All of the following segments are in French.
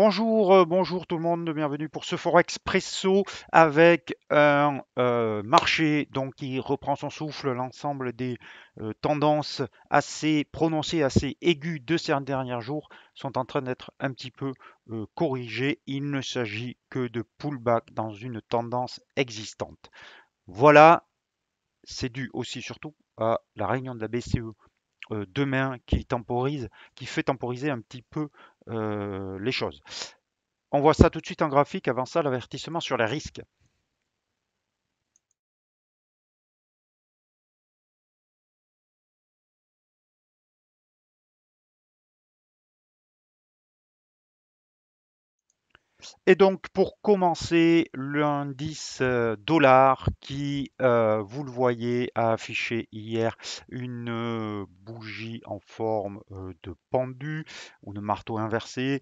Bonjour, bonjour tout le monde, bienvenue pour ce Forexpresso avec un marché donc qui reprend son souffle. L'ensemble des tendances assez prononcées, assez aiguës de ces derniers jours sont en train d'être un petit peu corrigées. Il ne s'agit que de pullback dans une tendance existante. Voilà, c'est dû aussi surtout à la réunion de la BCE demain qui fait temporiser un petit peu les choses. On voit ça tout de suite en graphique. Avant ça, l'avertissement sur les risques. Et donc, pour commencer, l'indice dollar qui, vous le voyez, a affiché hier une bougie en forme de pendu ou de marteau inversé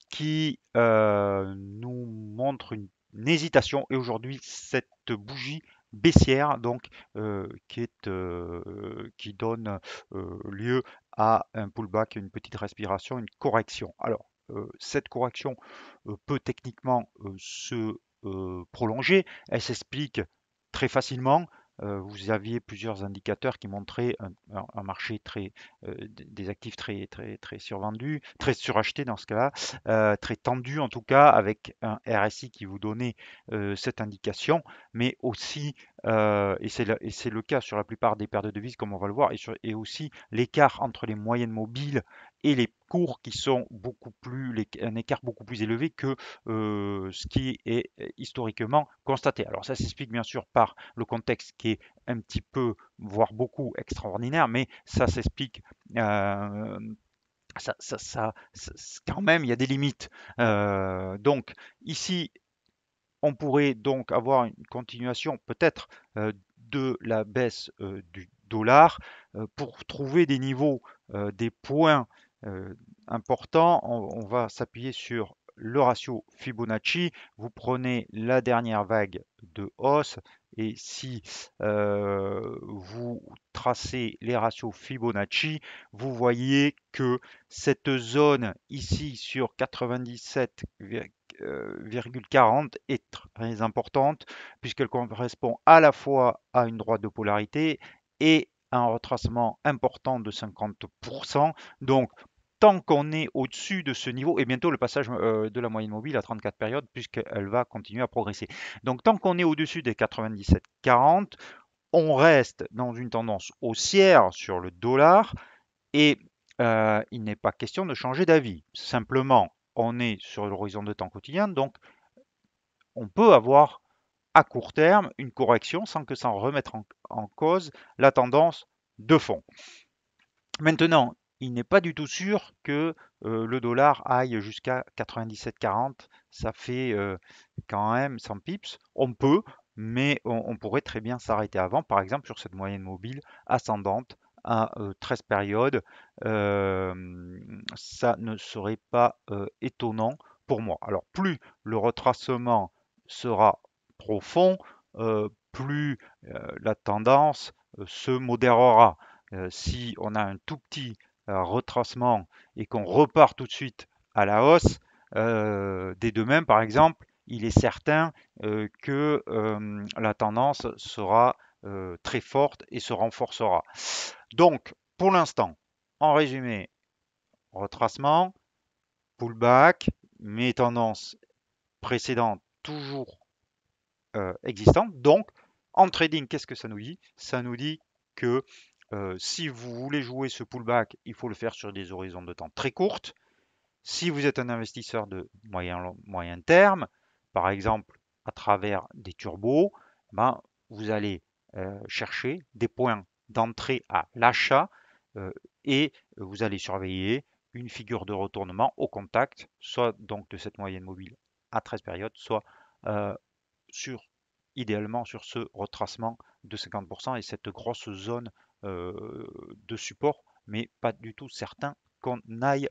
qui nous montre une hésitation. Et aujourd'hui, cette bougie baissière, donc, qui donne lieu à un pullback, une petite respiration, une correction. Alors, cette correction peut techniquement se prolonger. Elle s'explique très facilement. Vous aviez plusieurs indicateurs qui montraient un marché des actifs très survendus, très surachetés dans ce cas-là, très tendu en tout cas, avec un RSI qui vous donnait cette indication, mais aussi, et c'est le cas sur la plupart des paires de devises, comme on va le voir, et aussi l'écart entre les moyennes mobiles et les cours qui sont un écart beaucoup plus élevé que ce qui est historiquement constaté. Alors ça s'explique bien sûr par le contexte qui est un petit peu, voire beaucoup extraordinaire, mais ça s'explique euh, quand même, il y a des limites. Donc ici, on pourrait donc avoir une continuation peut-être de la baisse du dollar pour trouver des niveaux, des points euh, importants. On va s'appuyer sur le ratio Fibonacci. Vous prenez la dernière vague de hausse et si vous tracez les ratios Fibonacci, vous voyez que cette zone ici sur 97,40 est très importante puisqu'elle correspond à la fois à une droite de polarité et un retracement important de 50%. Donc, tant qu'on est au-dessus de ce niveau, et bientôt le passage de la moyenne mobile à 34 périodes, puisqu'elle va continuer à progresser. Donc, tant qu'on est au-dessus des 97,40, on reste dans une tendance haussière sur le dollar et il n'est pas question de changer d'avis. Simplement, on est sur l'horizon de temps quotidien, donc on peut avoir à court terme une correction sans que ça remette en cause la tendance de fond. Maintenant, il n'est pas du tout sûr que le dollar aille jusqu'à 97,40. Ça fait quand même 100 pips. On peut, mais on pourrait très bien s'arrêter avant, par exemple sur cette moyenne mobile ascendante à 13 périodes. Ça ne serait pas étonnant pour moi. Alors, plus le retracement sera profond, plus la tendance se modérera. Si on a un tout petit retracement et qu'on repart tout de suite à la hausse, dès demain par exemple, il est certain que la tendance sera très forte et se renforcera. Donc, pour l'instant, en résumé, retracement, pullback, mes tendances précédentes toujours existantes. Donc, en trading, qu'est-ce que ça nous dit? Ça nous dit que si vous voulez jouer ce pullback, il faut le faire sur des horizons de temps très courtes. Si vous êtes un investisseur de moyen terme, par exemple à travers des turbos, ben, vous allez chercher des points d'entrée à l'achat euh, et vous allez surveiller une figure de retournement au contact, soit donc de cette moyenne mobile à 13 périodes, soit euh, sur idéalement sur ce retracement de 50% et cette grosse zone de support, mais pas du tout certain qu'on aille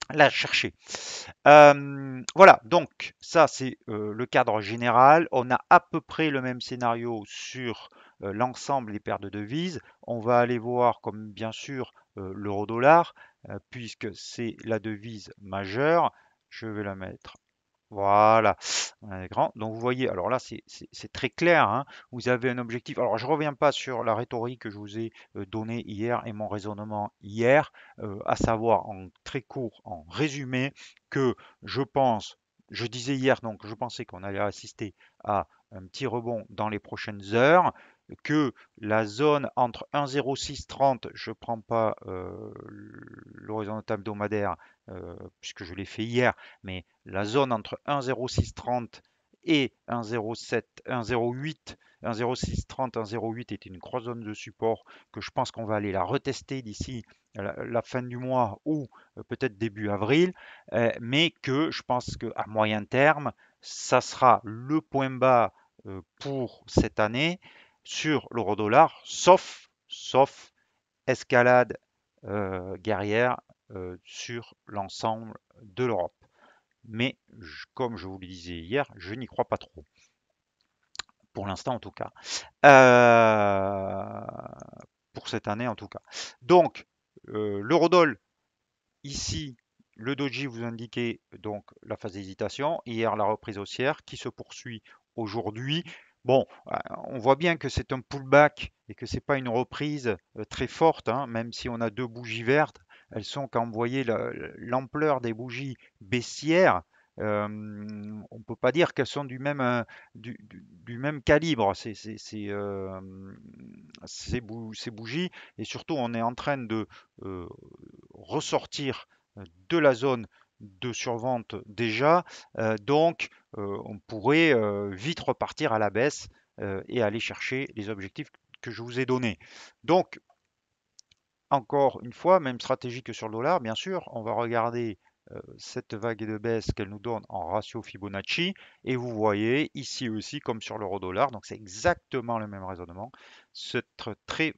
la chercher. Voilà, donc ça c'est le cadre général. On a à peu près le même scénario sur l'ensemble des paires de devises. On va aller voir comme bien sûr l'euro-dollar, puisque c'est la devise majeure. Je vais la mettre. Voilà, on a grand. Donc vous voyez, alors là c'est très clair, hein. Vous avez un objectif. Alors je reviens pas sur la rhétorique que je vous ai donnée hier et mon raisonnement hier, à savoir en très court, en résumé, que je pense, je disais hier donc je pensais qu'on allait assister à un petit rebond dans les prochaines heures, que la zone entre 1,0630, je ne prends pas l'horizon hebdomadaire puisque je l'ai fait hier, mais la zone entre 1,0630 et 1,07, 1,08, 1,0630, 1,08 était une grosse zone de support que je pense qu'on va aller la retester d'ici la fin du mois ou peut-être début avril, mais que je pense qu'à moyen terme, ça sera le point bas pour cette année sur l'euro-dollar, sauf escalade guerrière sur l'ensemble de l'Europe. Mais comme je vous le disais hier, je n'y crois pas trop, pour l'instant en tout cas. Euh, pour cette année en tout cas. Donc, l'eurodoll, ici, le doji vous indiquait donc la phase d'hésitation. Hier, la reprise haussière qui se poursuit aujourd'hui. Bon, on voit bien que c'est un pullback et que c'est pas une reprise très forte, hein, même si on a deux bougies vertes. Elles sont, quand vous voyez l'ampleur des bougies baissières, on ne peut pas dire qu'elles sont du même calibre, ces bougies. Et surtout, on est en train de ressortir de la zone de survente déjà. Donc, on pourrait vite repartir à la baisse et aller chercher les objectifs que je vous ai donnés. Donc, encore une fois, même stratégie que sur le dollar, bien sûr. On va regarder cette vague de baisse qu'elle nous donne en ratio Fibonacci. Et vous voyez ici aussi, comme sur l'euro-dollar, donc c'est exactement le même raisonnement, cette très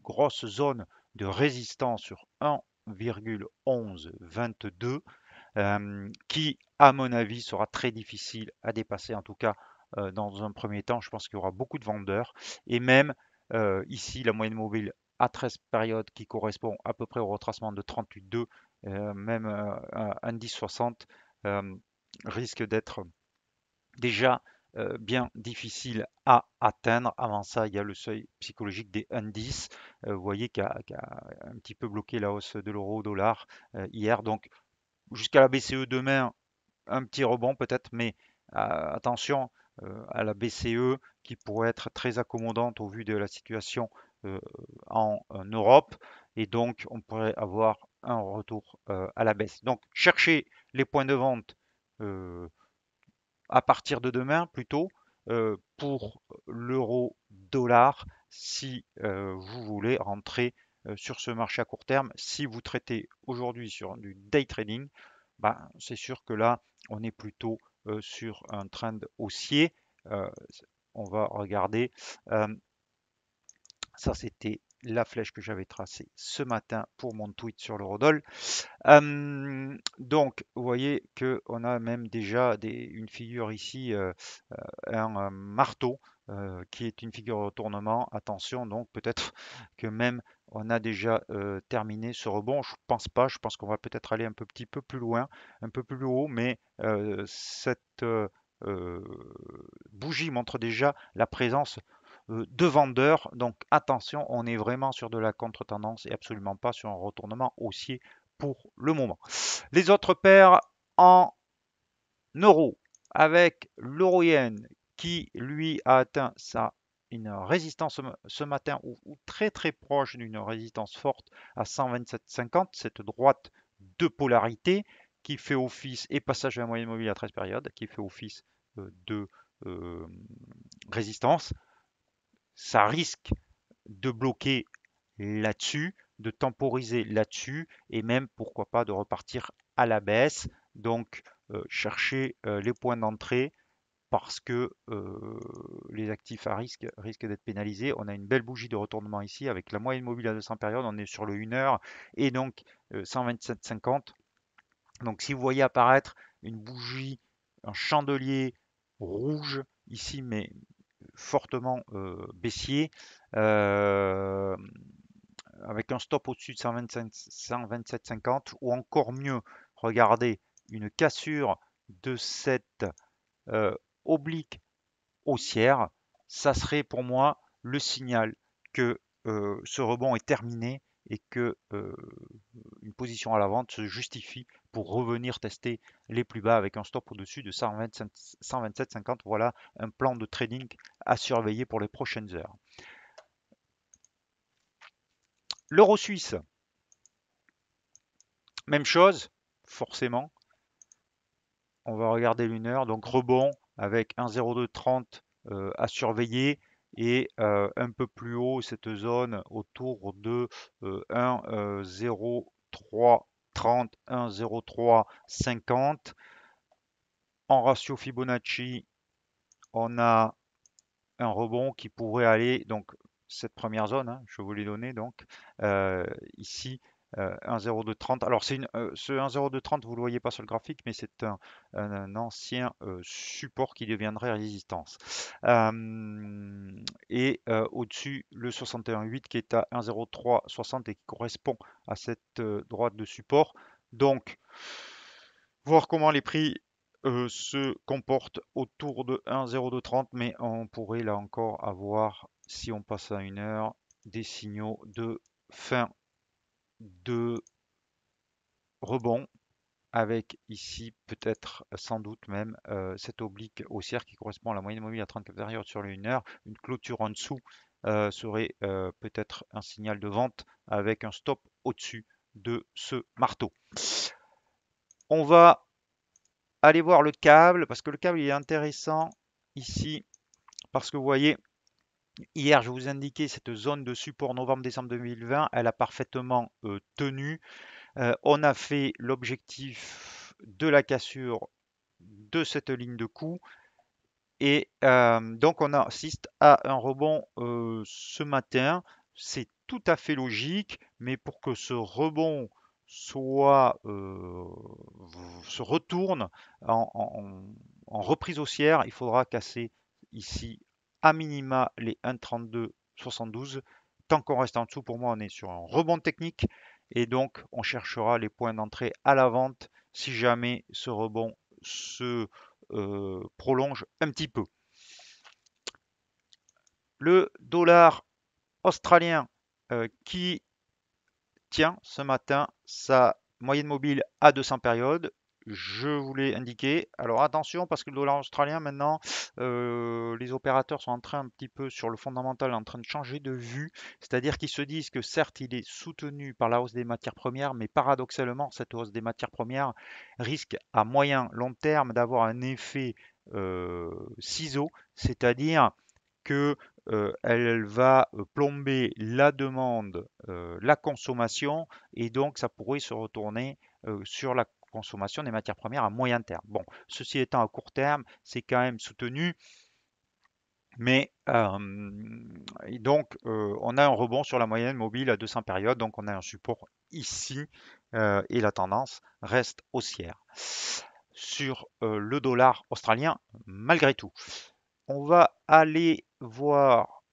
grosse zone de résistance sur 1,1122 qui, à mon avis, sera très difficile à dépasser, en tout cas dans un premier temps. Je pense qu'il y aura beaucoup de vendeurs. Et même ici, la moyenne mobile à 13 périodes qui correspond à peu près au retracement de 38,2, même un indice 60 euh, risque d'être déjà bien difficile à atteindre. Avant ça, il y a le seuil psychologique des indices, vous voyez, qui a un petit peu bloqué la hausse de l'euro-dollar hier. Donc, jusqu'à la BCE demain, un petit rebond peut-être, mais attention à la BCE qui pourrait être très accommodante au vu de la situation euh, en Europe. Et donc, on pourrait avoir un retour à la baisse. Donc, cherchez les points de vente euh, à partir de demain plutôt pour l'euro-dollar si vous voulez rentrer sur ce marché à court terme. Si vous traitez aujourd'hui sur du day trading, ben, c'est sûr que là, on est plutôt sur un trend haussier. Euh, on va regarder. Euh, Ça, c'était la flèche que j'avais tracée ce matin pour mon tweet sur l'eurodoll. Donc, vous voyez qu'on a même déjà une figure ici, un marteau, qui est une figure de retournement. Attention, donc peut-être que même on a déjà terminé ce rebond. Je pense pas, je pense qu'on va peut-être aller un petit peu plus loin, un peu plus haut, mais cette euh, bougie montre déjà la présence de vendeurs. Donc attention, on est vraiment sur de la contre-tendance et absolument pas sur un retournement haussier pour le moment. Les autres paires en euros avec l'euro-yen qui lui a atteint une résistance ce matin ou très très proche d'une résistance forte à 127,50, cette droite de polarité qui fait office et passage de la moyenne mobile à 13 périodes qui fait office de euh, résistance. Ça risque de bloquer là-dessus, de temporiser là-dessus et même pourquoi pas de repartir à la baisse. Donc chercher les points d'entrée parce que les actifs à risque risquent d'être pénalisés. On a une belle bougie de retournement ici avec la moyenne mobile à 200 périodes. On est sur le 1 heure et donc 127,50. Donc si vous voyez apparaître une bougie, un chandelier rouge ici, mais fortement baissier, euh, avec un stop au-dessus de 127,50 ou encore mieux, regardez une cassure de cette oblique haussière, ça serait pour moi le signal que ce rebond est terminé et que une position à la vente se justifie pour revenir tester les plus bas avec un stop au-dessus de 127,50. Voilà un plan de trading à surveiller pour les prochaines heures. L'euro suisse, même chose, forcément. On va regarder l'une heure, donc rebond avec 1,0230 à surveiller et un peu plus haut cette zone autour de 1,0330, 1,0350. En ratio Fibonacci, on a un rebond qui pourrait aller, donc cette première zone, hein, je vous l'ai donné, donc ici 1,0230. Alors ce 1,0230, vous ne le voyez pas sur le graphique, mais c'est un ancien support qui deviendrait résistance. Et au-dessus, le 61,8 qui est à 1,0360 et qui correspond à cette droite de support. Donc, voir comment les prix se comportent autour de 1,0230, mais on pourrait là encore avoir, si on passe à une heure, des signaux de fin de rebond avec ici peut-être sans doute même cette oblique haussière qui correspond à la moyenne mobile à 34 périodes sur les 1 heure. Une clôture en dessous serait peut-être un signal de vente avec un stop au-dessus de ce marteau. On va aller voir le câble parce que le câble il est intéressant ici parce que vous voyez hier je vous indiquais cette zone de support novembre-décembre 2020, elle a parfaitement tenu. On a fait l'objectif de la cassure de cette ligne de coup et donc on assiste à un rebond ce matin. C'est tout à fait logique, mais pour que ce rebond soit se retourne en reprise haussière, il faudra casser ici à minima les 1,3272. Tant qu'on reste en dessous, pour moi, on est sur un rebond technique et donc on cherchera les points d'entrée à la vente si jamais ce rebond se prolonge un petit peu. Le dollar australien qui tient ce matin sa moyenne mobile à 200 périodes. Je vous l'ai indiqué. Alors attention parce que le dollar australien maintenant, les opérateurs sont en train un petit peu sur le fondamental en train de changer de vue. C'est-à-dire qu'ils se disent que certes il est soutenu par la hausse des matières premières, mais paradoxalement cette hausse des matières premières risque à moyen long terme d'avoir un effet ciseau, c'est-à-dire que elle va plomber la demande, la consommation, et donc ça pourrait se retourner sur la consommation des matières premières à moyen terme. Bon, ceci étant à court terme, c'est quand même soutenu, mais et donc on a un rebond sur la moyenne mobile à 200 périodes, donc on a un support ici et la tendance reste haussière sur le dollar australien malgré tout. On va aller voir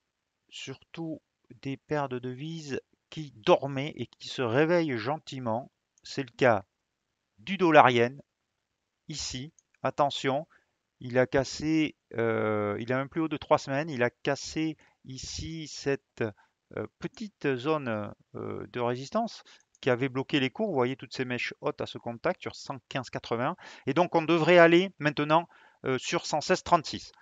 surtout des paires de devises qui dormaient et qui se réveillent gentiment. C'est le cas du dollar yen, ici. Attention, il a cassé, il a un plus haut de 3 semaines, il a cassé ici cette petite zone de résistance qui avait bloqué les cours. Vous voyez toutes ces mèches hautes à ce contact sur 115,80. Et donc on devrait aller maintenant sur 116,36.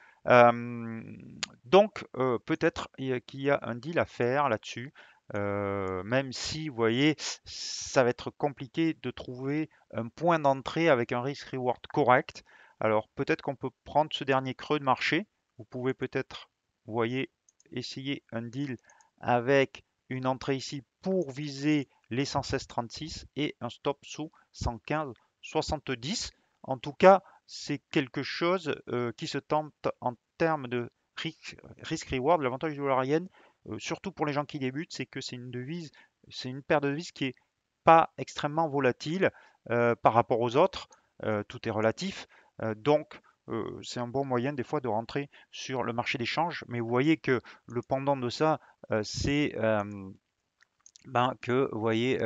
Donc peut-être qu'il y a un deal à faire là-dessus. Même si, vous voyez, ça va être compliqué de trouver un point d'entrée avec un risk-reward correct. Alors peut-être qu'on peut prendre ce dernier creux de marché. Vous pouvez peut-être, vous voyez, essayer un deal avec une entrée ici pour viser les 116,36 et un stop sous 115,70. En tout cas, c'est quelque chose qui se tente en termes de risk-reward. L'avantage du dollar yen, surtout pour les gens qui débutent, c'est que c'est une devise, c'est une paire de devises qui est pas extrêmement volatile par rapport aux autres. Tout est relatif. Donc, c'est un bon moyen des fois de rentrer sur le marché d'échange. Mais vous voyez que le pendant de ça, c'est ben, que vous voyez,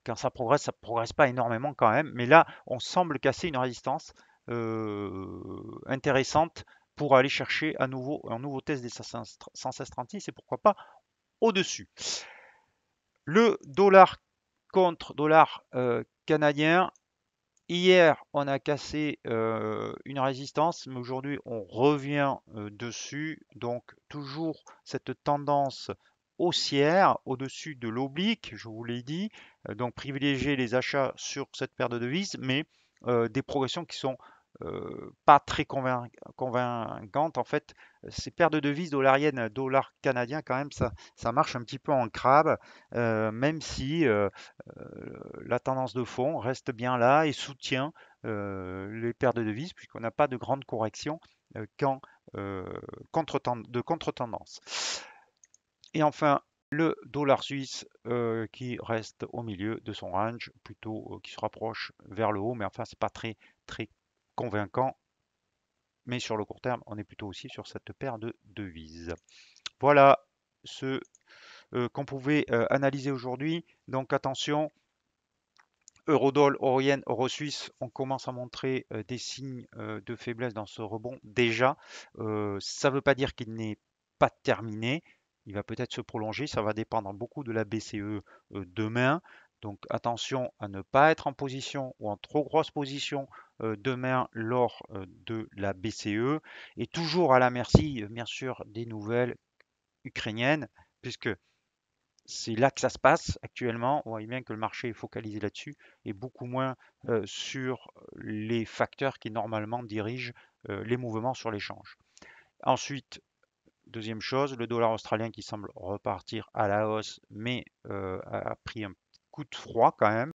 quand ça progresse pas énormément quand même. Mais là, on semble casser une résistance intéressante pour aller chercher à nouveau un nouveau test des 116,36 et pourquoi pas au-dessus. Le dollar contre dollar canadien. Hier, on a cassé une résistance, mais aujourd'hui, on revient dessus. Donc, toujours cette tendance haussière au-dessus de l'oblique, je vous l'ai dit. Donc, privilégier les achats sur cette paire de devises, mais des progressions qui sont pas très convaincantes. En fait, ces paires de devises dollariennes, dollar canadien, quand même, ça marche un petit peu en crabe, même si la tendance de fond reste bien là et soutient les paires de devises puisqu'on n'a pas de grande correction qu'en de contre-tendance. Et enfin, le dollar suisse qui reste au milieu de son range, plutôt qui se rapproche vers le haut, mais enfin, c'est pas très convaincant. Mais sur le court terme, on est plutôt aussi sur cette paire de devises. Voilà ce qu'on pouvait analyser aujourd'hui. Donc attention, Eurodoll, Euro-Yen, Euro-Suisse, on commence à montrer des signes de faiblesse dans ce rebond déjà. Ça ne veut pas dire qu'il n'est pas terminé. Il va peut-être se prolonger. Ça va dépendre beaucoup de la BCE demain. Donc attention à ne pas être en position ou en trop grosse position demain lors de la BCE. Et toujours à la merci, bien sûr, des nouvelles ukrainiennes, puisque c'est là que ça se passe actuellement. On voit bien que le marché est focalisé là-dessus et beaucoup moins sur les facteurs qui normalement dirigent les mouvements sur l'échange. Ensuite, deuxième chose, le dollar australien qui semble repartir à la hausse, mais a pris un coup de froid quand même.